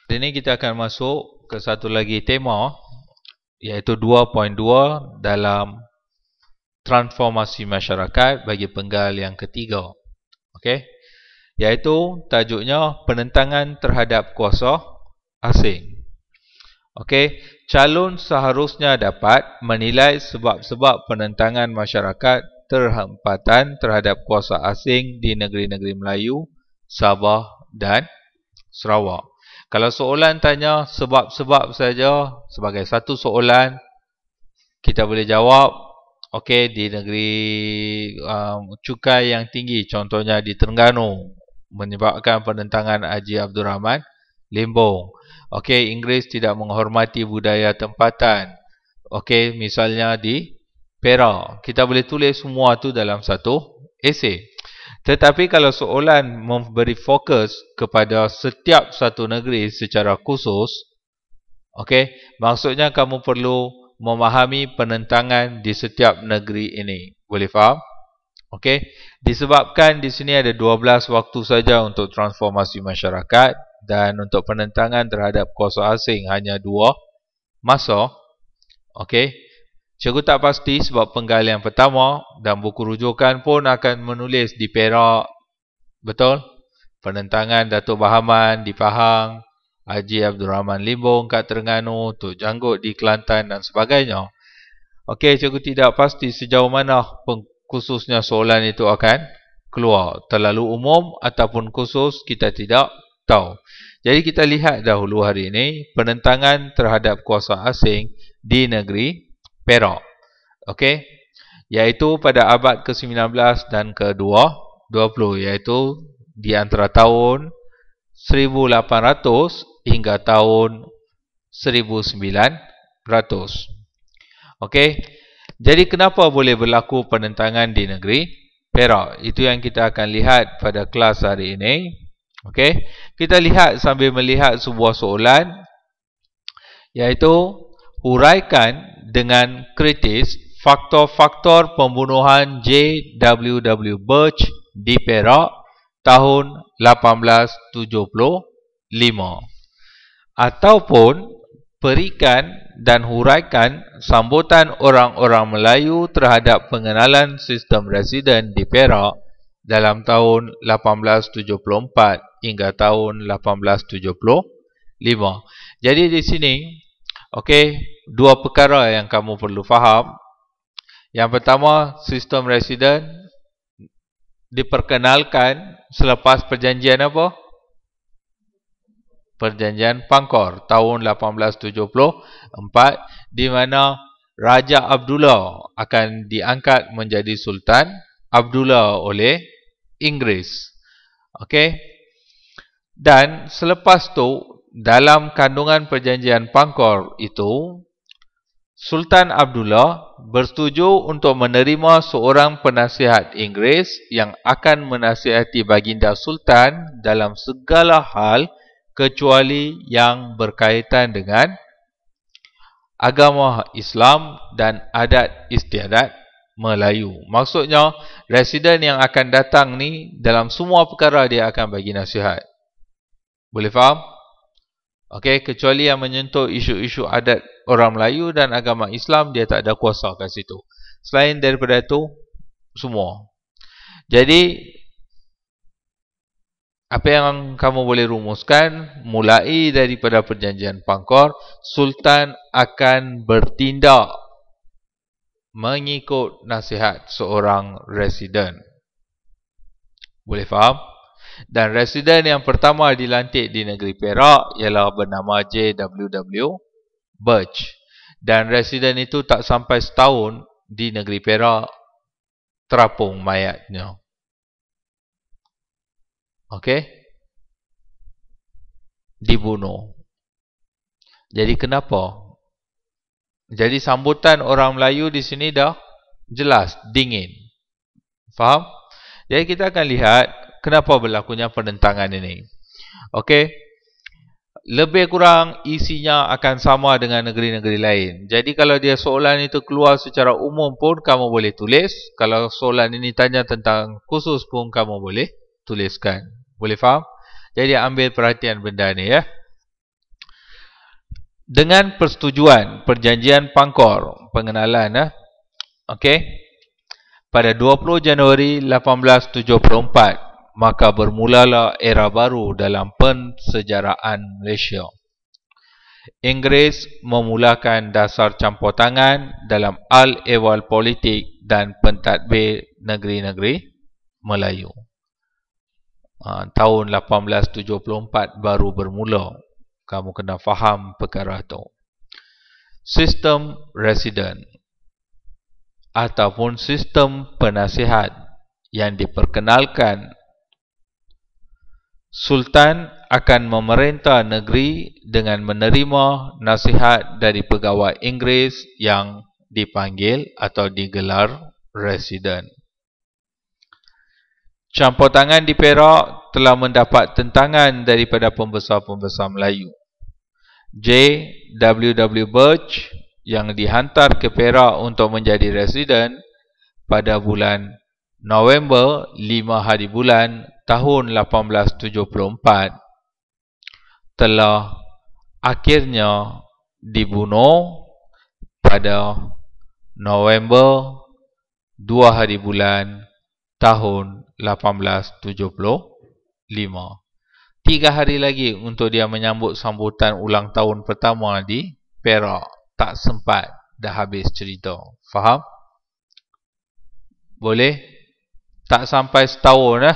Hari ini kita akan masuk ke satu lagi tema, iaitu 2.2 dalam transformasi masyarakat bagi penggal yang ketiga. Okey, iaitu tajuknya penentangan terhadap kuasa asing. Okey, calon seharusnya dapat menilai sebab-sebab penentangan masyarakat terhempatan terhadap kuasa asing di negeri-negeri Melayu, Sabah dan Sarawak. Kalau soalan tanya sebab-sebab saja sebagai satu soalan, kita boleh jawab, okey, di negeri cukai yang tinggi, contohnya di Terengganu, menyebabkan penentangan Haji Abdul Rahman Limbong. Okey, Inggeris tidak menghormati budaya tempatan. Okey, misalnya di Perak. Kita boleh tulis semua tu dalam satu esei. Tetapi kalau soalan memberi fokus kepada setiap satu negeri secara khusus, okey, maksudnya kamu perlu memahami penentangan di setiap negeri ini. Boleh faham? Okey, disebabkan di sini ada 12 waktu saja untuk transformasi masyarakat dan untuk penentangan terhadap kuasa asing hanya 2 masa. Okey, cikgu tak pasti sebab penggal yang pertama dan buku rujukan pun akan menulis di Perak, betul? Penentangan Datuk Bahaman di Pahang, Haji Abdul Rahman Limbong kat Terengganu, Tok Janggut di Kelantan dan sebagainya. Okey, cikgu tidak pasti sejauh mana khususnya soalan itu akan keluar. Terlalu umum ataupun khusus kita tidak tahu. Jadi kita lihat dahulu hari ini penentangan terhadap kuasa asing di negeri Perak. Okey, iaitu pada abad ke-19 dan ke-20, iaitu di antara tahun 1800 hingga tahun 1900. Okey, jadi kenapa boleh berlaku penentangan di negeri Perak? Itu yang kita akan lihat pada kelas hari ini. Okey, kita lihat sambil melihat sebuah soalan, iaitu huraikan dengan kritis faktor-faktor pembunuhan J.W.W. Birch di Perak tahun 1875, ataupun berikan dan huraikan sambutan orang-orang Melayu terhadap pengenalan sistem residen di Perak dalam tahun 1874 hingga tahun 1875. Jadi di sini, okey, dua perkara yang kamu perlu faham. Yang pertama, sistem residen diperkenalkan selepas perjanjian apa? Perjanjian Pangkor tahun 1874, di mana Raja Abdullah akan diangkat menjadi Sultan Abdullah oleh Inggeris. Okey. Dan selepas tu, dalam kandungan perjanjian Pangkor itu, Sultan Abdullah bersetuju untuk menerima seorang penasihat Inggeris yang akan menasihati baginda Sultan dalam segala hal kecuali yang berkaitan dengan agama Islam dan adat istiadat Melayu. Maksudnya, residen yang akan datang ni dalam semua perkara dia akan bagi nasihat. Boleh faham? Okey, kecuali yang menyentuh isu-isu adat orang Melayu dan agama Islam, dia tak ada kuasa kat situ. Selain daripada itu, semua. Jadi, apa yang kamu boleh rumuskan, mulai daripada perjanjian Pangkor, Sultan akan bertindak mengikut nasihat seorang residen. Boleh faham? Dan residen yang pertama dilantik di negeri Perak ialah bernama J.W.W. Birch. Dan residen itu tak sampai setahun di negeri Perak, terapung mayatnya. Okey? Dibunuh. Jadi kenapa? Jadi sambutan orang Melayu di sini dah jelas, dingin. Faham? Jadi kita akan lihat kenapa berlakunya penentangan ini. Okey. Lebih kurang isinya akan sama dengan negeri-negeri lain. Jadi kalau dia soalan itu keluar secara umum pun kamu boleh tulis. Kalau soalan ini tanya tentang khusus pun kamu boleh tuliskan. Boleh faham? Jadi ambil perhatian benda ni ya. Dengan persetujuan perjanjian Pangkor, pengenalan okey, pada 20 Januari 1874, maka bermulalah era baru dalam pensejaraan Malaysia. Inggeris memulakan dasar campur tangan dalam al-ehwal politik dan pentadbir negeri-negeri Melayu. Tahun 1874 baru bermula. Kamu kena faham perkara itu. Sistem residen ataupun sistem penasihat yang diperkenalkan, Sultan akan memerintah negeri dengan menerima nasihat dari pegawai Inggeris yang dipanggil atau digelar residen. Campur tangan di Perak telah mendapat tentangan daripada pembesar-pembesar Melayu. J.W.W. Birch yang dihantar ke Perak untuk menjadi residen pada bulan November 5 hari bulan tahun 1874 telah akhirnya dibunuh pada November 2 hari bulan tahun 1875. 3 hari lagi untuk dia menyambut sambutan ulang tahun pertama di Perak. Tak sempat, dah habis cerita. Faham? Boleh? Tak sampai setahun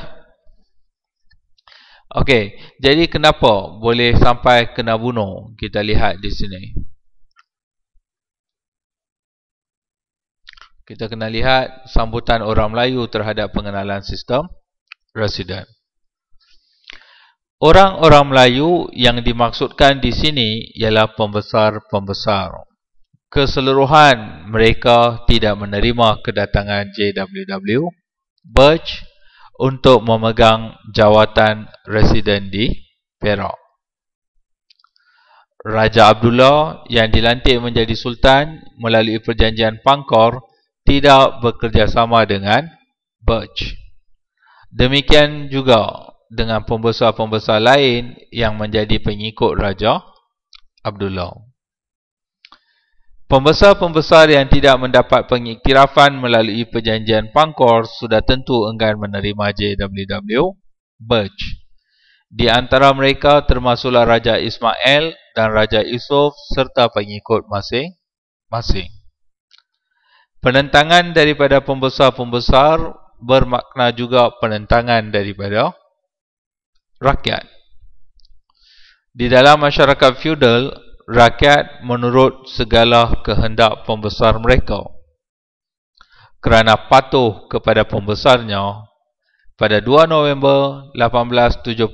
Okey, jadi kenapa boleh sampai kena bunuh? Kita lihat di sini. Kita kena lihat sambutan orang Melayu terhadap pengenalan sistem residen. Orang-orang Melayu yang dimaksudkan di sini ialah pembesar-pembesar. Keseluruhan mereka tidak menerima kedatangan J.W.W. Birch untuk memegang jawatan residen di Perak. Raja Abdullah yang dilantik menjadi Sultan melalui perjanjian Pangkor tidak bekerjasama dengan Birch. Demikian juga dengan pembesar-pembesar lain yang menjadi pengikut Raja Abdullah. Pembesar-pembesar yang tidak mendapat pengiktirafan melalui perjanjian Pangkor sudah tentu enggan menerima J.W.W. Birch. Di antara mereka termasuklah Raja Ismail dan Raja Yusof serta pengikut masing-masing. Penentangan daripada pembesar-pembesar bermakna juga penentangan daripada rakyat. Di dalam masyarakat feudal, rakyat menurut segala kehendak pembesar mereka. Kerana patuh kepada pembesarnya, pada 2 November 1875,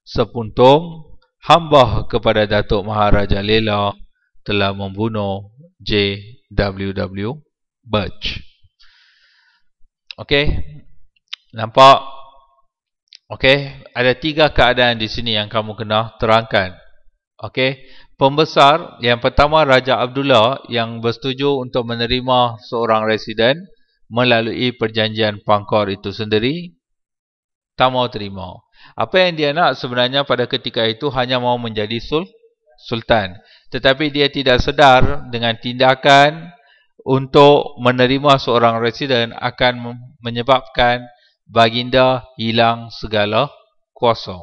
sepuntung hamba kepada Datuk Maharaja Lela telah membunuh J.W.W. Birch. Okey, nampak? Okey, ada 3 keadaan di sini yang kamu kena terangkan. Okey, pembesar yang pertama Raja Abdullah yang bersetuju untuk menerima seorang residen melalui perjanjian Pangkor itu sendiri, tak mau terima. Apa yang dia nak sebenarnya pada ketika itu hanya mau menjadi sultan. Tetapi dia tidak sedar dengan tindakan untuk menerima seorang residen akan menyebabkan baginda hilang segala kuasa.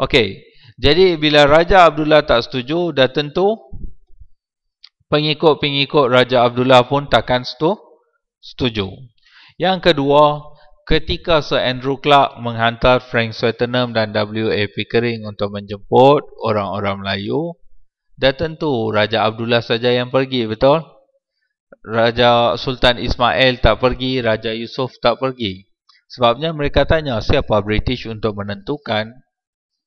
Okey, jadi bila Raja Abdullah tak setuju, dah tentu pengikut-pengikut Raja Abdullah pun takkan setuju. Yang kedua, ketika Sir Andrew Clark menghantar Frank Swettenham dan W.A. Pickering untuk menjemput orang-orang Melayu, dah tentu Raja Abdullah saja yang pergi, betul? Raja Sultan Ismail tak pergi, Raja Yusof tak pergi. Sebabnya mereka tanya, siapa British untuk menentukan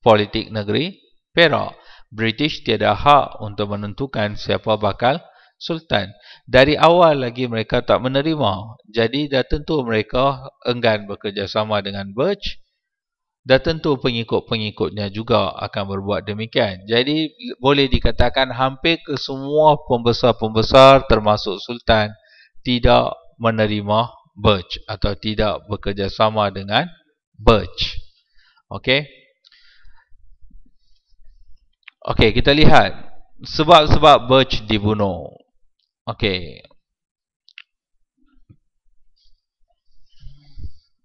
politik negeri Perak? British tiada hak untuk menentukan siapa bakal Sultan. Dari awal lagi mereka tak menerima. Jadi dah tentu mereka enggan bekerjasama dengan Birch. Dah tentu pengikut-pengikutnya juga akan berbuat demikian. Jadi boleh dikatakan hampir ke semua pembesar-pembesar termasuk Sultan tidak menerima Birch atau tidak bekerjasama dengan Birch. Okey. Okey, kita lihat Sebab-sebab Birch dibunuh. Okey.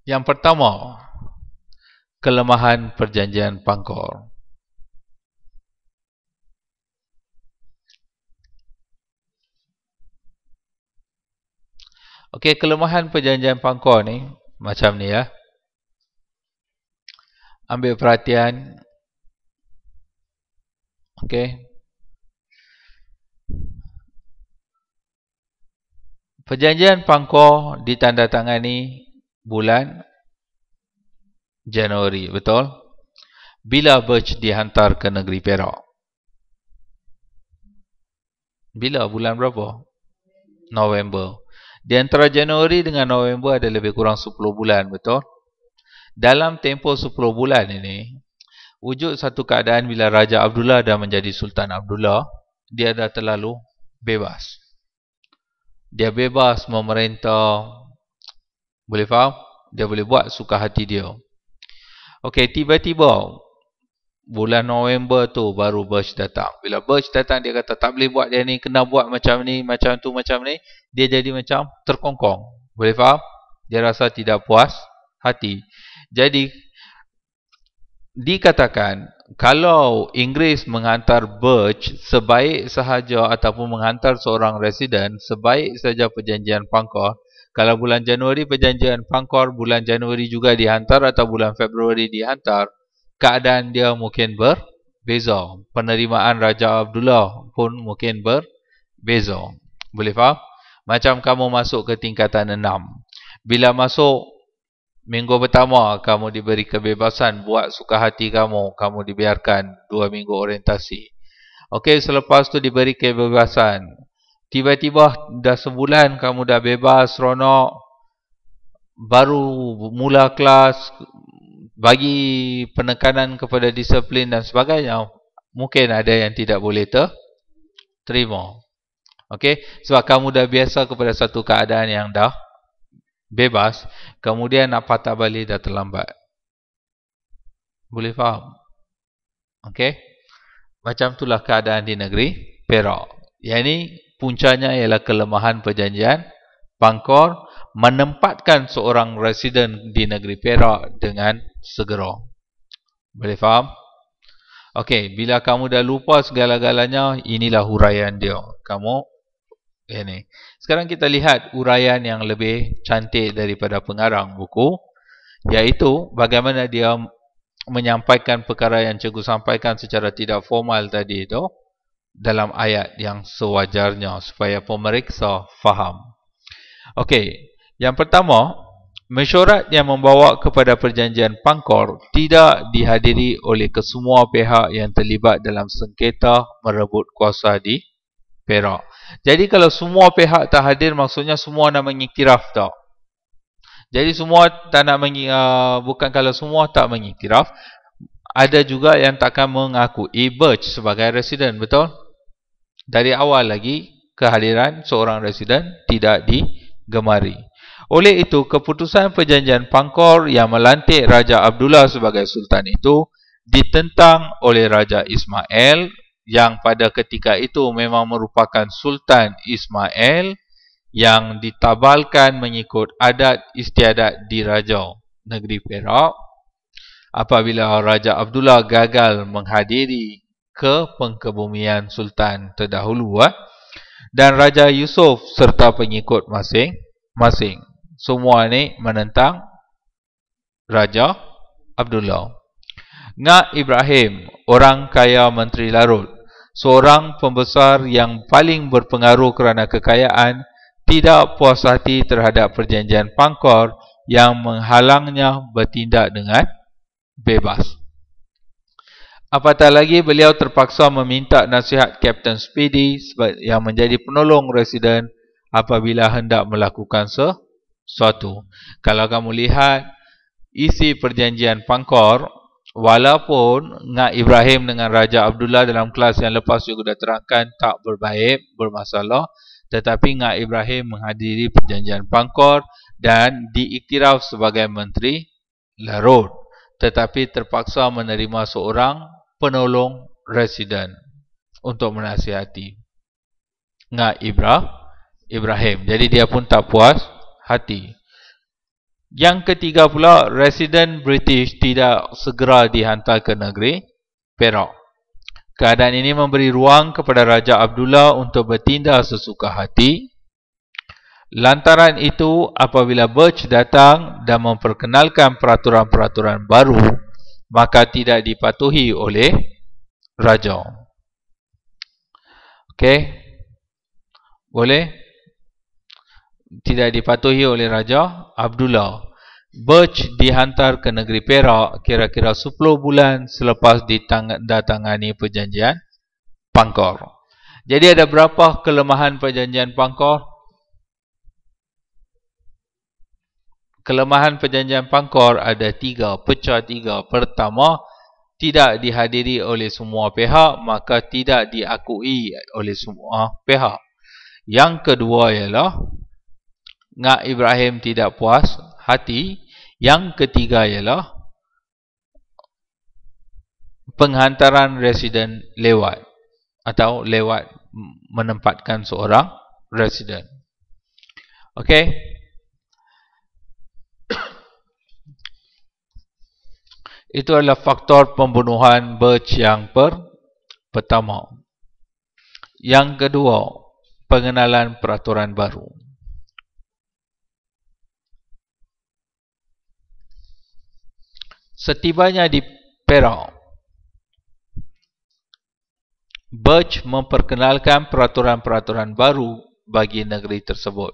Yang pertama, kelemahan perjanjian Pangkor. Okey, kelemahan perjanjian Pangkor ni macam ni ya. Ambil perhatian. Okey. Perjanjian Pangkor ditandatangani bulan Januari, betul? Bila Birch dihantar ke negeri Perak? Bila? Bulan berapa? November. Di antara Januari dengan November ada lebih kurang 10 bulan, betul? Dalam tempoh 10 bulan ini, wujud satu keadaan bila Raja Abdullah dah menjadi Sultan Abdullah, dia dah terlalu bebas. Dia bebas memerintah. Boleh faham? Dia boleh buat suka hati dia. Okey, tiba-tiba bulan November tu baru Birch datang. Bila Birch datang, dia kata tak boleh buat dia ni, kena buat macam ni, macam tu, macam ni. Dia jadi macam terkongkong. Boleh faham? Dia rasa tidak puas hati. Jadi, dikatakan kalau Inggeris menghantar Birch sebaik sahaja ataupun menghantar seorang residen, sebaik saja perjanjian Pangkor. Kalau bulan Januari perjanjian Pangkor, bulan Januari juga dihantar atau bulan Februari dihantar, keadaan dia mungkin berbeza. Penerimaan Raja Abdullah pun mungkin berbeza. Boleh faham? Macam kamu masuk ke tingkatan 6. Bila masuk minggu pertama, kamu diberi kebebasan buat suka hati kamu. Kamu dibiarkan 2 minggu orientasi. Okey, selepas tu diberi kebebasan. Tiba-tiba dah sebulan kamu dah bebas, seronok. Baru mula kelas, bagi penekanan kepada disiplin dan sebagainya. Mungkin ada yang tidak boleh terima. Okey, sebab kamu dah biasa kepada satu keadaan yang dah bebas, kemudian nak patah balik dah terlambat. Boleh faham? Okey. Macam itulah keadaan di negeri Perak. Yang ini puncanya ialah kelemahan perjanjian Pangkor menempatkan seorang residen di negeri Perak dengan segera. Boleh faham? Okey, bila kamu dah lupa segala-galanya, inilah huraian dia. Kamu ini. Sekarang kita lihat huraian yang lebih cantik daripada pengarang buku, iaitu bagaimana dia menyampaikan perkara yang cikgu sampaikan secara tidak formal tadi itu dalam ayat yang sewajarnya supaya pemeriksa faham. Okey, yang pertama, mesyuarat yang membawa kepada perjanjian Pangkor tidak dihadiri oleh kesemua pihak yang terlibat dalam sengketa merebut kuasa di Perak. Jadi kalau semua pihak tak hadir, maksudnya semua nak mengiktiraf tak? Jadi semua tak nak bukan kalau semua tak mengiktiraf, ada juga yang takkan mengakui Birch sebagai residen, betul? Dari awal lagi kehadiran seorang residen tidak digemari. Oleh itu, keputusan perjanjian Pangkor yang melantik Raja Abdullah sebagai sultan itu ditentang oleh Raja Ismail, yang pada ketika itu memang merupakan Sultan Ismail yang ditabalkan mengikut adat istiadat diraja negeri Perak. Apabila Raja Abdullah gagal menghadiri ke pengkebumian Sultan terdahulu, dan Raja Yusuf serta pengikut masing-masing, semua ini menentang Raja Abdullah. Ngak Ibrahim, orang kaya Menteri Larut, seorang pembesar yang paling berpengaruh kerana kekayaan, tidak puas hati terhadap perjanjian Pangkor yang menghalangnya bertindak dengan bebas. Apatah lagi beliau terpaksa meminta nasihat Kapten Speedy yang menjadi penolong residen apabila hendak melakukan sesuatu. Kalau kamu lihat isi perjanjian Pangkor, walaupun Ngak Ibrahim dengan Raja Abdullah dalam kelas yang lepas juga sudah terangkan tak berbaik, bermasalah, tetapi Ngak Ibrahim menghadiri perjanjian Pangkor dan diiktiraf sebagai Menteri Larut, tetapi terpaksa menerima seorang penolong residen untuk menasihati Ngak Ibrahim. Jadi dia pun tak puas hati. Yang ketiga pula, residen British tidak segera dihantar ke negeri Perak. Keadaan ini memberi ruang kepada Raja Abdullah untuk bertindak sesuka hati. Lantaran itu, apabila Birch datang dan memperkenalkan peraturan-peraturan baru, maka tidak dipatuhi oleh Raja. Okey? Boleh? Tidak dipatuhi oleh Raja Abdullah. Birch dihantar ke negeri Perak kira-kira 10 bulan selepas ditandatangani perjanjian Pangkor. Jadi ada berapa kelemahan perjanjian Pangkor? Kelemahan perjanjian Pangkor ada 3, pecah 3. Pertama, tidak dihadiri oleh semua pihak, maka tidak diakui oleh semua pihak. Yang kedua ialah Ngak Ibrahim tidak puas hati. Yang ketiga ialah penghantaran residen lewat atau lewat menempatkan seorang residen. Okey. Itu adalah faktor pembunuhan Birch yang pertama. Yang kedua, pengenalan peraturan baru. Setibanya di Perak, Birch memperkenalkan peraturan-peraturan baru bagi negeri tersebut.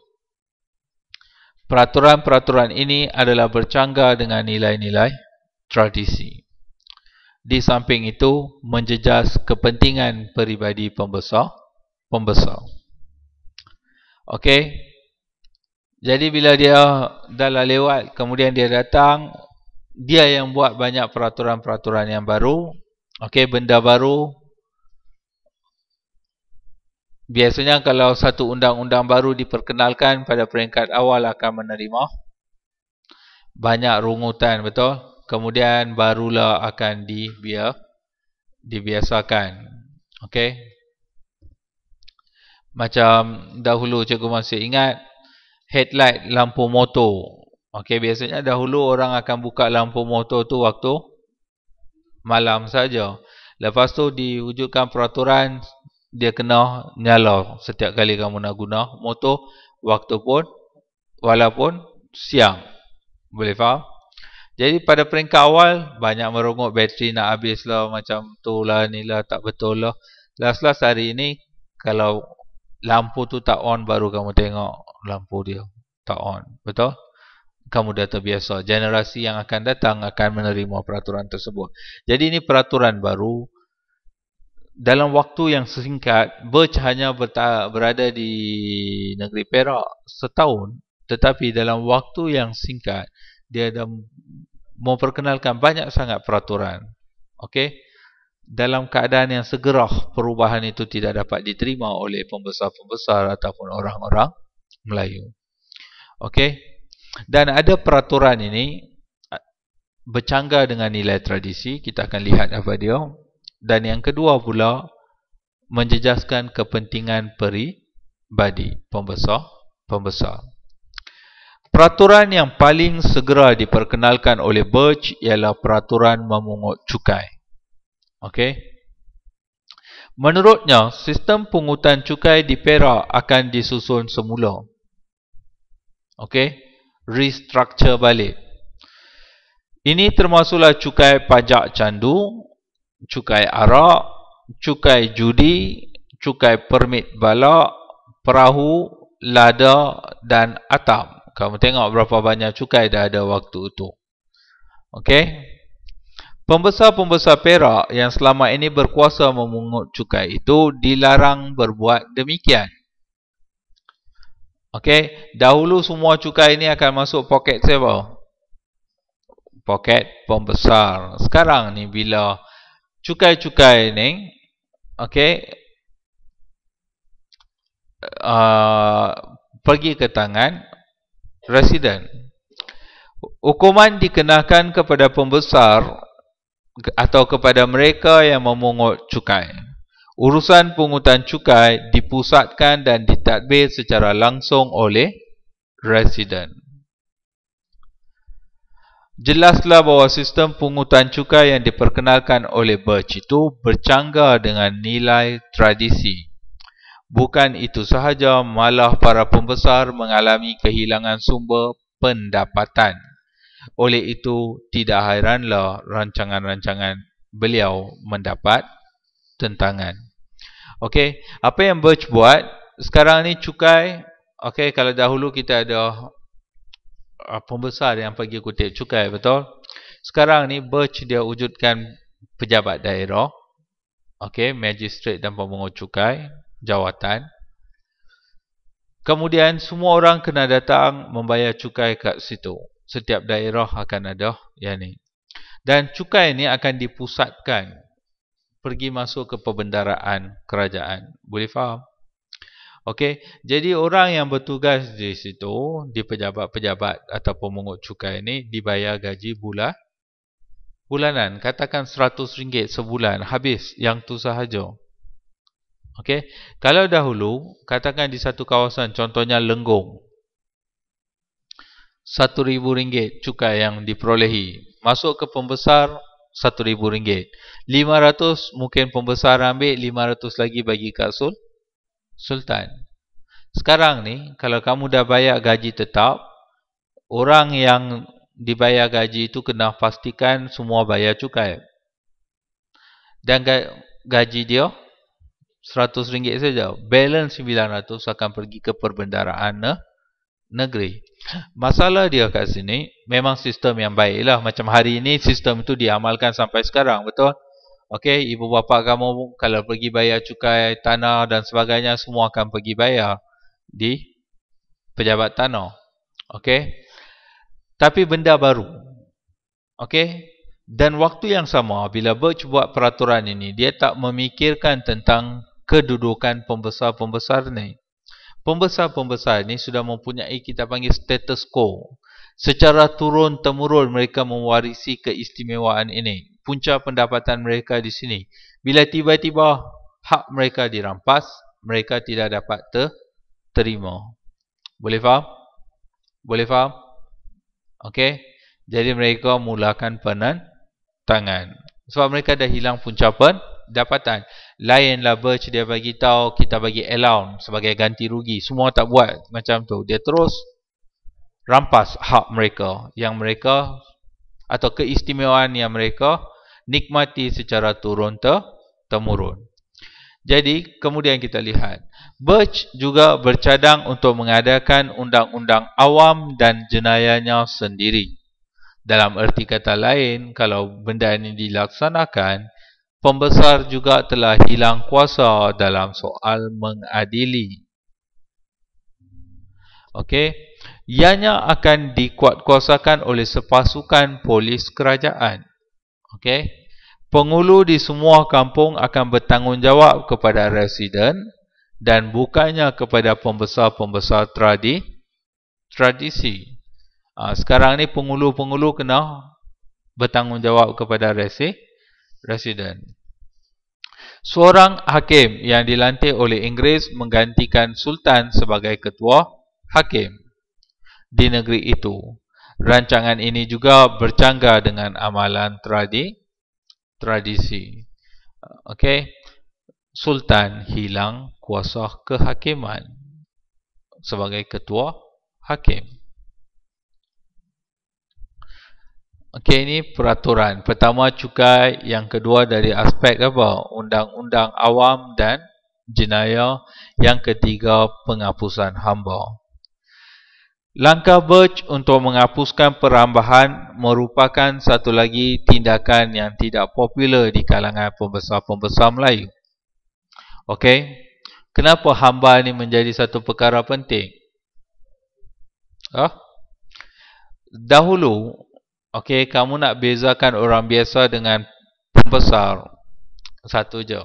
Peraturan-peraturan ini adalah bercanggah dengan nilai-nilai tradisi. Di samping itu, menjejas kepentingan peribadi pembesar. Okey. Jadi bila dia dah lewat, kemudian dia datang, dia yang buat banyak peraturan-peraturan yang baru. Okey, benda baru. Biasanya kalau satu undang-undang baru diperkenalkan, pada peringkat awal akan menerima banyak rungutan, betul? Kemudian barulah akan dibiasakan. Okey. Macam dahulu cikgu masih ingat headlight lampu motor. Okey, biasanya dahulu orang akan buka lampu motor tu waktu malam saja. Lepas tu diwujudkan peraturan dia kena nyala setiap kali kamu nak guna motor, waktu pun walaupun siang. Boleh faham? Jadi pada peringkat awal banyak merungut, bateri nak habis lah, macam tu lah, ni lah, tak betul lah. Last hari ini kalau lampu tu tak on, baru kamu tengok lampu dia tak on. Betul? Kamu dah terbiasa. Generasi yang akan datang akan menerima peraturan tersebut. Jadi ini peraturan baru. Dalam waktu yang singkat, Birch hanya berada di negeri Perak setahun. Tetapi dalam waktu yang singkat, dia dah memperkenalkan banyak sangat peraturan. Okey? Dalam keadaan yang segera, perubahan itu tidak dapat diterima oleh pembesar-pembesar ataupun orang-orang Melayu. Okey? Dan ada peraturan ini bercanggah dengan nilai tradisi. Kita akan lihat apa dia. Dan yang kedua pula, menjejaskan kepentingan peribadi pembesar. Peraturan yang paling segera diperkenalkan oleh Birch ialah peraturan memungut cukai. Okey. Menurutnya, sistem pungutan cukai di Perak akan disusun semula. Okey. Restructure balik. Ini termasuklah cukai pajak candu, cukai arak, cukai judi, cukai permit balak, perahu, lada dan atap. Kamu tengok berapa banyak cukai dah ada waktu itu. Okey. Pembesar-pembesar Perak yang selama ini berkuasa memungut cukai itu dilarang berbuat demikian. Okey, dahulu semua cukai ini akan masuk poket siapa? Poket pembesar. Sekarang ni bila cukai-cukai ni, okey, pergi ke tangan residen. Hukuman dikenakan kepada pembesar atau kepada mereka yang memungut cukai. Urusan pungutan cukai dipusatkan dan ditadbir secara langsung oleh residen. Jelaslah bahawa sistem pungutan cukai yang diperkenalkan oleh Birch itu bercanggah dengan nilai tradisi. Bukan itu sahaja, malah para pembesar mengalami kehilangan sumber pendapatan. Oleh itu, tidak hairanlah rancangan-rancangan beliau mendapat tentangan. Okey, apa yang Birch buat sekarang ni cukai, okey, kalau dahulu kita ada pembesar yang pergi kutip cukai, betul? Sekarang ni Birch dia wujudkan pejabat daerah, okey, magistrate dan pemungut cukai, jawatan. Kemudian semua orang kena datang membayar cukai kat situ. Setiap daerah akan ada yang ni. Dan cukai ni akan dipusatkan, pergi masuk ke perbendaraan kerajaan. Boleh faham? Okey, jadi orang yang bertugas di situ, di pejabat-pejabat atau pemungut cukai ni dibayar gaji bulanan. Katakan RM100 sebulan, habis yang tu sahaja. Okey, kalau dahulu katakan di satu kawasan, contohnya Lenggong, RM1,000 cukai yang diperolehi, masuk ke pembesar RM1,000. 500 mungkin pembesar ambil, 500 lagi bagi kat Sultan. Sekarang ni kalau kamu dah bayar gaji tetap, orang yang dibayar gaji itu kena pastikan semua bayar cukai. Dan gaji dia RM100 saja. Balance 900 akan pergi ke perbendaraan negeri. Masalah dia kat sini, memang sistem yang baiklah. Macam hari ini sistem itu diamalkan sampai sekarang, betul? Okey, ibu bapa kamu kalau pergi bayar cukai tanah dan sebagainya, semua akan pergi bayar di pejabat tanah. Okey. Tapi benda baru. Okey. Dan waktu yang sama, bila Birch buat peraturan ini, dia tak memikirkan tentang kedudukan pembesar-pembesar ni. Pembesar-pembesar ni sudah mempunyai, kita panggil status quo. Secara turun-temurun mereka mewarisi keistimewaan ini. Punca pendapatan mereka di sini. Bila tiba-tiba hak mereka dirampas, mereka tidak dapat terima. Boleh faham? Boleh faham? Okey. Jadi mereka mulakan penentangan. Sebab mereka dah hilang punca pendapatan. Lainlah Birch dia bagi tahu, kita bagi allowance sebagai ganti rugi. Semua tak buat macam tu. Dia terus rampas hak mereka yang mereka atau keistimewaan yang mereka nikmati secara turun-temurun. Jadi kemudian kita lihat, Birch juga bercadang untuk mengadakan undang-undang awam dan jenayahnya sendiri. Dalam erti kata lain, kalau benda ini dilaksanakan, pembesar juga telah hilang kuasa dalam soal mengadili. Okey, ianya akan dikuatkuasakan oleh sepasukan polis kerajaan. Okey, penghulu di semua kampung akan bertanggungjawab kepada residen dan bukannya kepada pembesar-pembesar tradisi. Sekarang ni penghulu-penghulu kena bertanggungjawab kepada residen. Seorang hakim yang dilantik oleh Inggeris menggantikan Sultan sebagai ketua hakim di negeri itu. Rancangan ini juga bercanggah dengan amalan tradisi. Okey, Sultan hilang kuasa kehakiman sebagai ketua hakim. Okey, ini peraturan. Pertama cukai, yang kedua dari aspek apa? Undang-undang awam dan jenayah, yang ketiga penghapusan hamba. Langkah Birch untuk menghapuskan perambahan merupakan satu lagi tindakan yang tidak popular di kalangan pembesar-pembesar Melayu. Okey, kenapa hamba ni menjadi satu perkara penting? Dahulu, okey, kamu nak bezakan orang biasa dengan pembesar, satu je,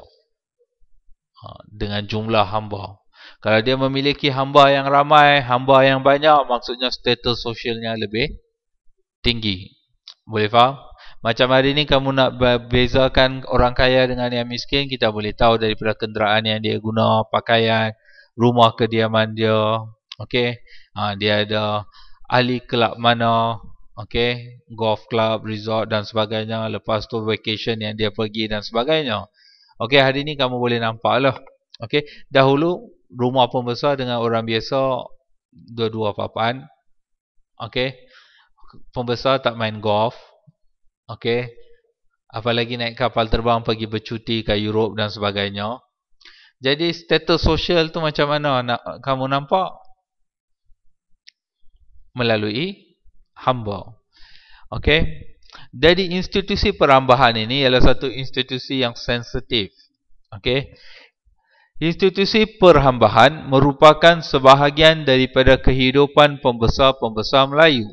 dengan jumlah hamba. Kalau dia memiliki hamba yang ramai, hamba yang banyak, maksudnya status sosialnya lebih tinggi. Boleh faham? Macam hari ni kamu nak bezakan orang kaya dengan yang miskin, kita boleh tahu daripada kenderaan yang dia guna, pakaian, rumah kediaman dia. Okey. Dia ada ahli kelab mana, okey, golf club, resort dan sebagainya. Lepas tu vacation yang dia pergi dan sebagainya. Okey, hari ni kamu boleh nampak lah. Okey, dahulu rumah pembesar dengan orang biasa dua-dua papan. Okey, pembesar tak main golf. Okey, apalagi naik kapal terbang pergi bercuti ke Europe dan sebagainya. Jadi status sosial tu macam mana kamu nampak? Melalui hamba. Okey. Jadi institusi perambahan ini ialah satu institusi yang sensitif. Okey. Institusi perhambahan merupakan sebahagian daripada kehidupan pembesar-pembesar Melayu.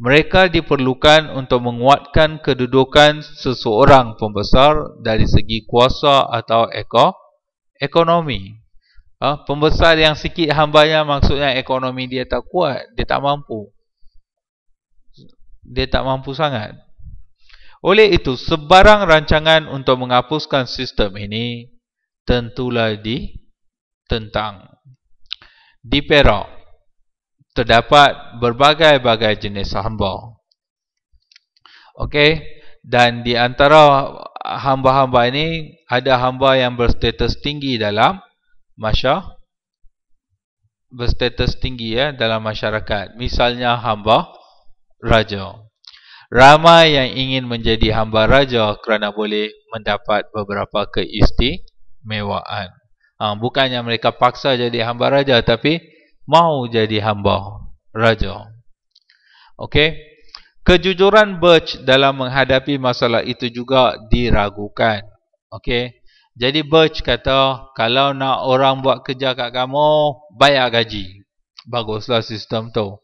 Mereka diperlukan untuk menguatkan kedudukan seseorang pembesar dari segi kuasa atau ekonomi. Pembesar yang sikit hambanya maksudnya ekonomi dia tak kuat, dia tak mampu. Dia tak mampu sangat. Oleh itu, sebarang rancangan untuk menghapuskan sistem ini tentulah ditentang. Di Perak terdapat berbagai-bagai jenis hamba. Okey, dan di antara hamba-hamba ini ada hamba yang berstatus tinggi dalam dalam masyarakat. Misalnya hamba raja. Ramai yang ingin menjadi hamba raja kerana boleh mendapat beberapa keistimewaan. Bukannya mereka paksa jadi hamba raja, tapi mau jadi hamba raja. Okey. Kejujuran Birch dalam menghadapi masalah itu juga diragukan. Okey. Jadi Birch kata, kalau nak orang buat kerja kat kamu, bayar gaji. Baguslah sistem tu.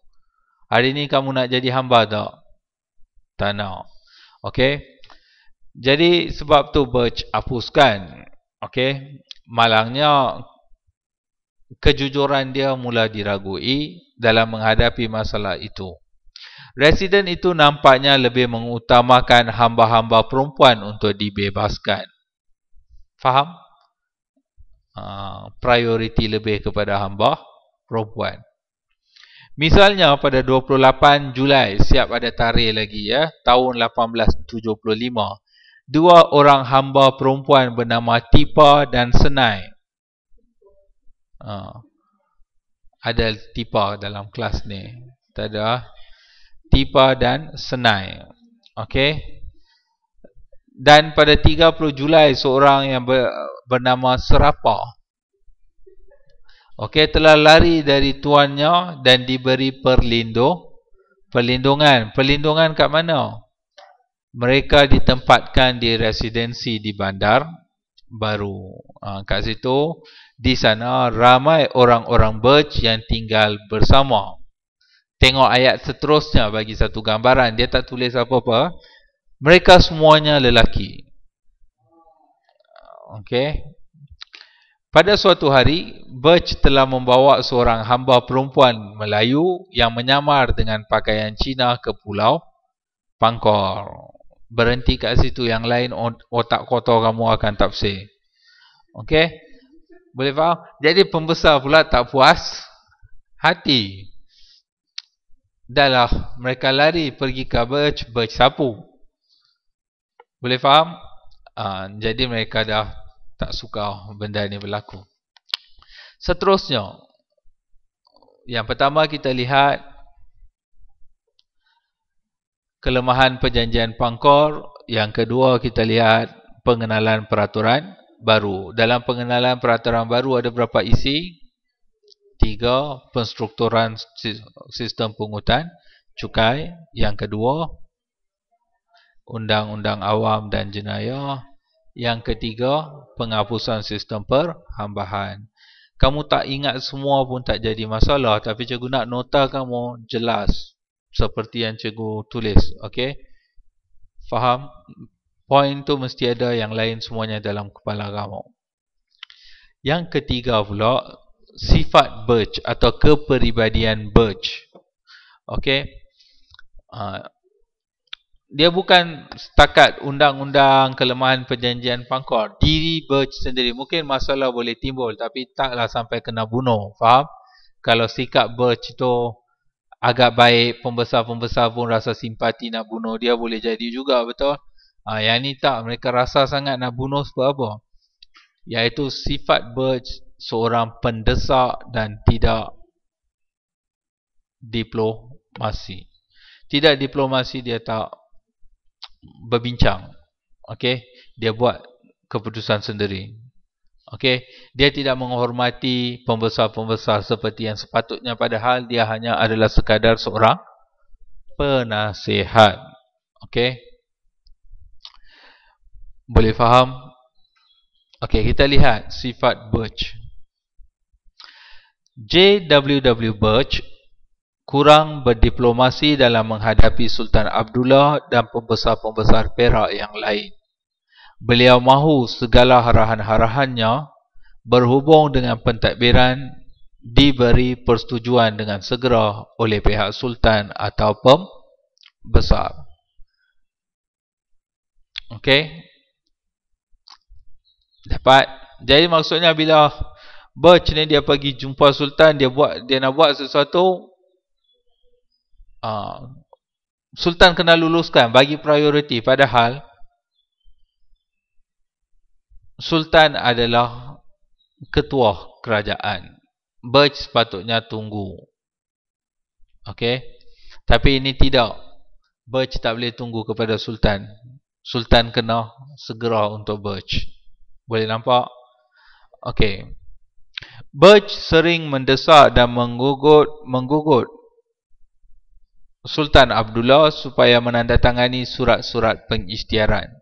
Hari ni kamu nak jadi hamba tak? Tak nak. Okey. Jadi sebab tu Birch hapuskan. Okey. Malangnya kejujuran dia mula diragui dalam menghadapi masalah itu. Residen itu nampaknya lebih mengutamakan hamba-hamba perempuan untuk dibebaskan. Faham? Prioriti lebih kepada hamba perempuan. Misalnya pada 28 Julai, siap ada tarikh lagi ya, tahun 1875, dua orang hamba perempuan bernama Tipa dan Senai. Ada Tipa dalam kelas ni. Tak ada. Tipa dan Senai. Okey. Dan pada 30 Julai seorang yang bernama Serapa, okey, telah lari dari tuannya dan diberi perlindungan. Perlindungan kat mana? Mereka ditempatkan di residensi di Bandar Baru. Kat situ, di sana ramai orang-orang Birch yang tinggal bersama. Tengok ayat seterusnya bagi satu gambaran. Dia tak tulis apa-apa. Mereka semuanya lelaki. Okey. Pada suatu hari, Birch telah membawa seorang hamba perempuan Melayu yang menyamar dengan pakaian Cina ke Pulau Pangkor. Berhenti kat situ, yang lain otak kotor kamu akan tafsir. Okey? Boleh faham? Jadi pembesar pula tak puas hati. Dahlah mereka lari pergi ke Birch, Birch sapu. Boleh faham? Jadi mereka dah tak suka benda ni berlaku. Seterusnya, yang pertama kita lihat kelemahan perjanjian Pangkor. Yang kedua kita lihat pengenalan peraturan baru. Dalam pengenalan peraturan baru ada berapa isi? 3. Penstrukturan sistem pungutan cukai. Yang kedua, undang-undang awam dan jenayah. Yang ketiga, penghapusan sistem perhambahan. Kamu tak ingat semua pun tak jadi masalah, tapi cikgu nak nota kamu jelas seperti yang cikgu tulis. Okey? Faham? Poin tu mesti ada, yang lain semuanya dalam kepala kamu. Yang ketiga pula, sifat Birch atau kepribadian Birch. Okey? dia bukan setakat undang-undang kelemahan perjanjian Pangkor. Diri Birch sendiri mungkin masalah boleh timbul tapi taklah sampai kena bunuh. Faham? Kalau sikap Birch itu agak baik, pembesar-pembesar pun rasa simpati nak bunuh dia, boleh jadi juga, betul? Yang ni tak, mereka rasa sangat nak bunuh sebab apa? Iaitu sifat Birch seorang pendesak dan tidak diplomasi. Tidak diplomasi, dia tak berbincang. Okey, dia buat keputusan sendiri. Okey, dia tidak menghormati pembesar-pembesar seperti yang sepatutnya, padahal dia hanya adalah sekadar seorang penasihat. Okey, boleh faham? Okey, kita lihat sifat Birch. J.W.W. Birch kurang berdiplomasi dalam menghadapi Sultan Abdullah dan pembesar-pembesar Perak yang lain. Beliau mahu segala harahan-harahannya berhubung dengan pentadbiran diberi persetujuan dengan segera oleh pihak Sultan atau pembesar. Okey, dapat? Jadi maksudnya bila Birch ni dia pergi jumpa Sultan, dia nak buat sesuatu, Sultan kena luluskan, bagi prioriti, padahal Sultan adalah ketua kerajaan. Birch sepatutnya tunggu. Okey, tapi ini tidak. Birch tak boleh tunggu kepada Sultan. Sultan kena segera untuk Birch. Boleh nampak? Okey, Birch sering mendesak dan menggugut Sultan Abdullah supaya menandatangani surat-surat pengisytiharan.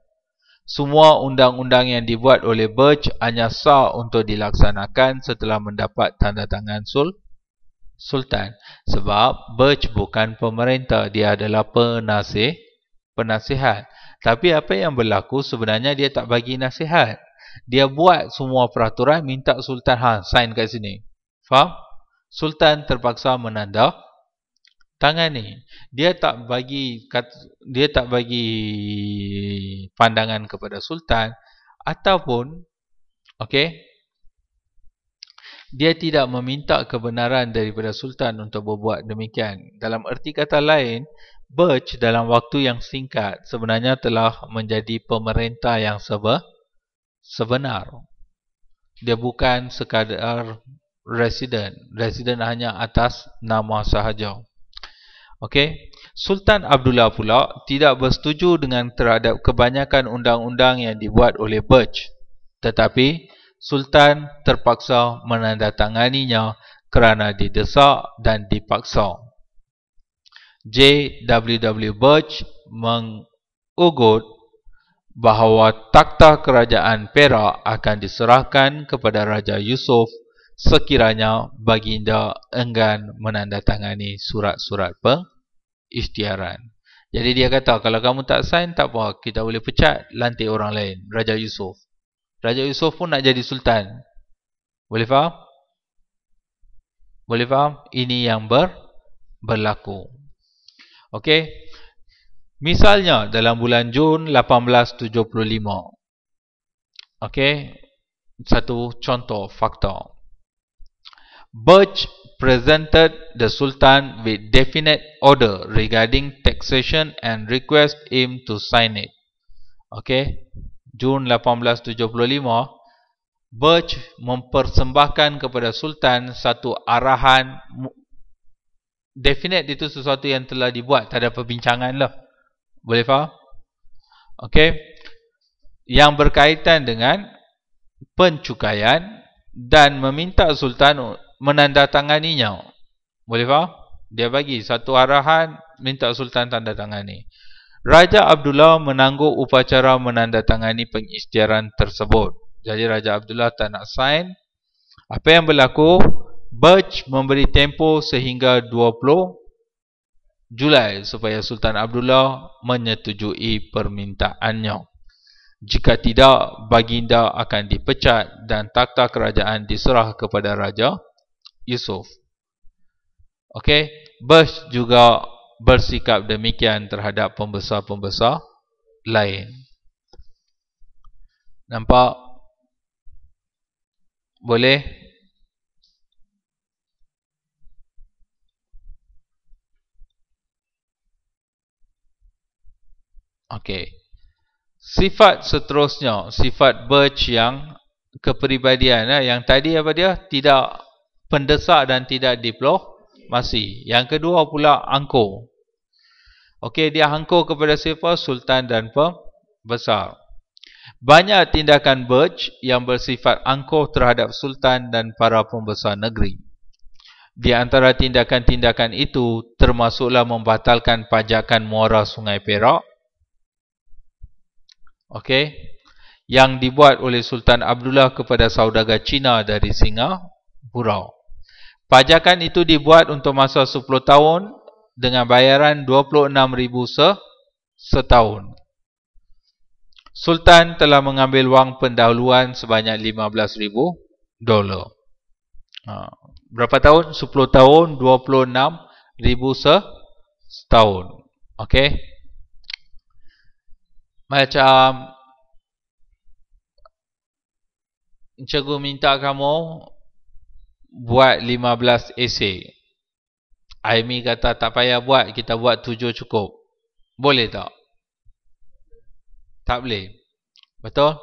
Semua undang-undang yang dibuat oleh Birch hanya sah untuk dilaksanakan setelah mendapat tanda tangan Sultan. Sebab Birch bukan pemerintah, dia adalah penasihat. Tapi apa yang berlaku sebenarnya, dia tak bagi nasihat. Dia buat semua peraturan, minta Sultan sign kat sini. Faham? Sultan terpaksa menandatangani. Dia tak bagi pandangan kepada Sultan, ataupun dia tidak meminta kebenaran daripada Sultan untuk berbuat demikian. Dalam erti kata lain, Birch dalam waktu yang singkat sebenarnya telah menjadi pemerintah yang sebenar. Dia bukan sekadar residen hanya atas nama sahaja. Okey, Sultan Abdullah pula tidak bersetuju terhadap kebanyakan undang-undang yang dibuat oleh Birch, tetapi Sultan terpaksa menandatanganinya kerana didesak dan dipaksa. J.W.W. Birch mengugut bahawa takhta kerajaan Perak akan diserahkan kepada Raja Yusof sekiranya baginda enggan menandatangani surat-surat pengisytiharan. Jadi dia kata, kalau kamu tak sign, tak apa, kita boleh pecat, lantik orang lain, Raja Yusof. Raja Yusof pun nak jadi Sultan. Boleh faham? Boleh faham? Ini yang berlaku. Okey. Misalnya dalam bulan Jun 1875. Okey. Satu contoh fakta. Birch presented the Sultan with definite order regarding taxation and request him to sign it. Okey. Jun 1875, Birch mempersembahkan kepada Sultan satu arahan. Definite itu sesuatu yang telah dibuat, tak ada perbincangan lah. Boleh faham? Okey. Yang berkaitan dengan pencukaian dan meminta Sultan menandatanganinya. Boleh faham? Dia bagi satu arahan, minta Sultan tanda tangani. Raja Abdullah menangguh upacara menandatangani pengisytiharan tersebut. Jadi Raja Abdullah tak nak sign. Apa yang berlaku? Birch memberi tempoh sehingga 20 Julai supaya Sultan Abdullah menyetujui permintaannya. Jika tidak, baginda akan dipecat dan takhta kerajaan diserah kepada Raja Yusof. Okey, Birch juga bersikap demikian terhadap pembesar-pembesar lain. Nampak? Boleh? Okey. Sifat seterusnya, sifat Birch yang kepribadian. Yang tadi apa dia? Tidak pendesak dan tidak diplomasi. Yang kedua pula angkuh. Okey, dia angkuh kepada siapa? Sultan dan pembesar. Banyak tindakan Birch yang bersifat angkuh terhadap sultan dan para pembesar negeri. Di antara tindakan-tindakan itu termasuklah membatalkan pajakan muara Sungai Perak. Okey, yang dibuat oleh Sultan Abdullah kepada saudagar Cina dari Singapura. Pajakan itu dibuat untuk masa 10 tahun dengan bayaran 26,000 setahun. Sultan telah mengambil wang pendahuluan sebanyak $15,000. Berapa tahun? 10 tahun, 26,000 setahun. Okey. Macam cikgu minta kamu buat 15 esei. Aimi kata tak payah buat, kita buat 7 cukup. Boleh tak? Tak boleh. Betul?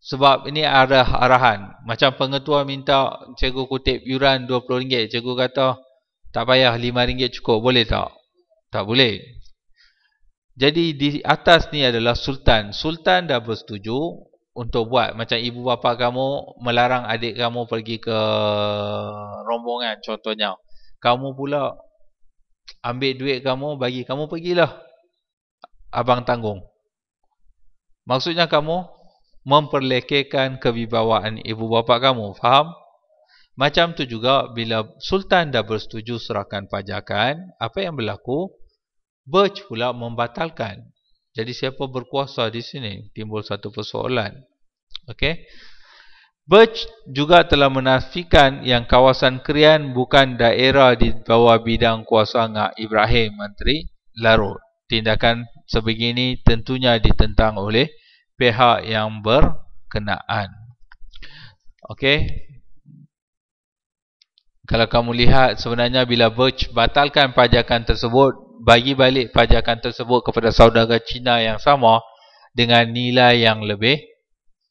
Sebab ini arahan. Macam pengetua minta cikgu kutip yuran RM20. Cikgu kata tak payah, RM5 cukup. Boleh tak? Tak boleh. Jadi di atas ni adalah sultan. Sultan dah bersetuju untuk buat. Macam ibu bapa kamu melarang adik kamu pergi ke rombongan contohnya. Kamu pula ambil duit kamu, bagi kamu pergilah. Abang tanggung. Maksudnya kamu memperlekehkan kewibawaan ibu bapa kamu. Faham? Macam tu juga bila sultan dah bersetuju serahkan pajakan, apa yang berlaku? Birch pula membatalkan. Jadi siapa berkuasa di sini? Timbul satu persoalan. Okey. Birch juga telah menafikan yang kawasan Krian bukan daerah di bawah bidang kuasa Ngak Ibrahim, Menteri Larut. Tindakan sebegini tentunya ditentang oleh pihak yang berkenaan. Okey. Kalau kamu lihat sebenarnya bila Birch batalkan pajakan tersebut, bagi balik pajakan tersebut kepada saudagar Cina yang sama dengan nilai yang lebih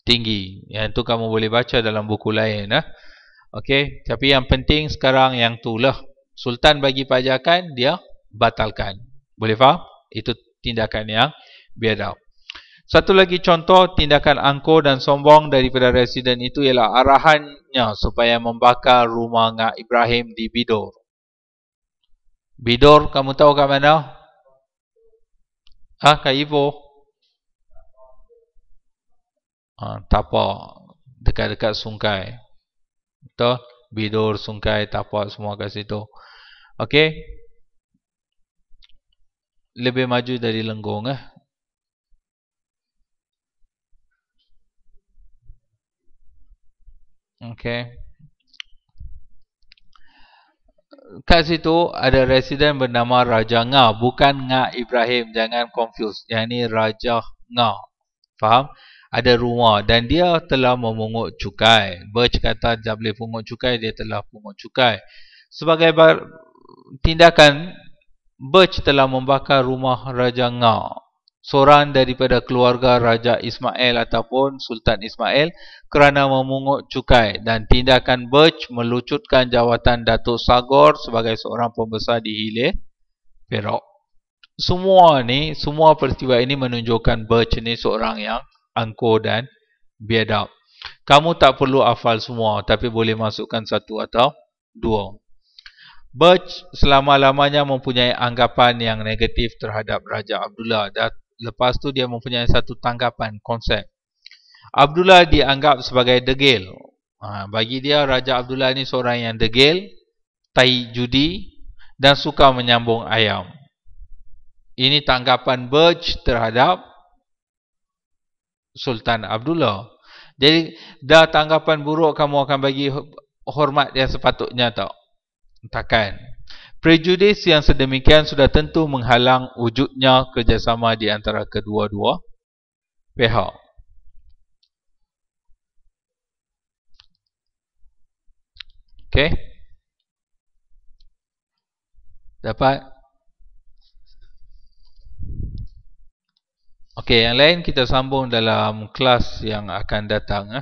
tinggi. Yang tu kamu boleh baca dalam buku lain. Okey, tapi yang penting sekarang yang itulah. Sultan bagi pajakan, dia batalkan. Boleh faham? Itu tindakan yang biadab. Satu lagi contoh tindakan angkuh dan sombong daripada residen itu ialah arahannya supaya membakar rumah Ngak Ibrahim di Bidor. Bidor, kamu tahu kat mana? Kat Ipoh? Tapak. Dekat-dekat Sungai. Betul? Bidor, Sungai, Tapak, semua kat situ. Okey? Lebih maju dari Lenggong. Okey. Kat situ ada residen bernama Raja Nga. Bukan Ngak Ibrahim. Jangan confuse. Yang ni Raja Nga. Faham? Ada rumah. Dan dia telah memungut cukai. Birch kata dia boleh pungut cukai. Dia telah pungut cukai. Sebagai tindakan, Birch telah membakar rumah Raja Nga. Seorang daripada keluarga Raja Ismail ataupun Sultan Ismail kerana memungut cukai, dan tindakan Birch melucutkan jawatan Datuk Sagor sebagai seorang pembesar di Hilir Perak. Semua peristiwa ini menunjukkan Birch ni seorang yang angkuh dan biadab. Kamu tak perlu hafal semua, tapi boleh masukkan satu atau dua. Birch selama-lamanya mempunyai anggapan yang negatif terhadap Raja Abdullah. Dan lepas tu dia mempunyai satu tanggapan, konsep. Abdullah dianggap sebagai degil. Bagi dia Raja Abdullah ni seorang yang degil, tai judi dan suka menyambung ayam. Ini tanggapan Birch terhadap Sultan Abdullah. Jadi dah tanggapan buruk, kamu akan bagi hormat yang sepatutnya tak? Takkan. Prejudis yang sedemikian sudah tentu menghalang wujudnya kerjasama di antara kedua-dua pihak. Okey. Dapat? Okey, yang lain kita sambung dalam kelas yang akan datang.